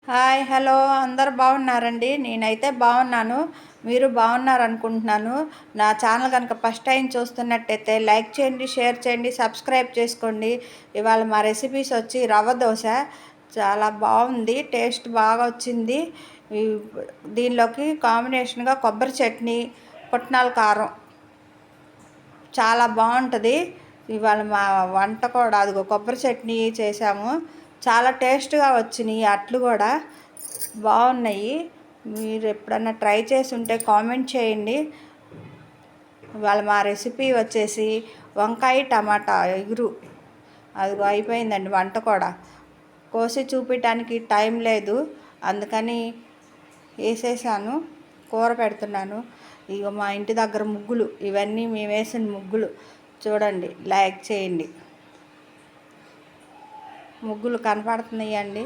Hi hello అందరు బాగున్నారండి. నేనైతే బాగున్నాను. మీరు బాగున్నారనుకుంటున్నాను. నా ఛానల్ కనుక ఫస్ట్ టైం చూస్తున్నట్టయితే లైక్ చేయండి, షేర్ చేయండి, సబ్స్క్రైబ్ చేసుకోండి. ఇవాళ మా రెసిపీస్ వచ్చి రవ్వ దోశ. చాలా బాగుంది, టేస్ట్ బాగా వచ్చింది. దీనిలోకి కాంబినేషన్గా కొబ్బరి చట్నీ, పుట్నాల కారం చాలా బాగుంటుంది. ఇవాళ మా వంట కూడా అదిగో కొబ్బరి చట్నీ చేసాము. చాలా టేస్ట్గా వచ్చినాయి. అట్లు కూడా బాగున్నాయి. మీరు ఎప్పుడన్నా ట్రై చేసి ఉంటే కామెంట్ చేయండి. ఇవాళ మా రెసిపీ వచ్చేసి వంకాయ టమాటా ఎగురు. అదిగో అయిపోయిందండి వంట కూడా. కోసి చూపించడానికి టైం లేదు, అందుకని వేసేసాను. కూర పెడుతున్నాను. ఇక మా ఇంటి దగ్గర ముగ్గులు, ఇవన్నీ మేము వేసిన ముగ్గులు చూడండి. లైక్ చేయండి. ముగ్గులు కనపడుతున్నాయండి.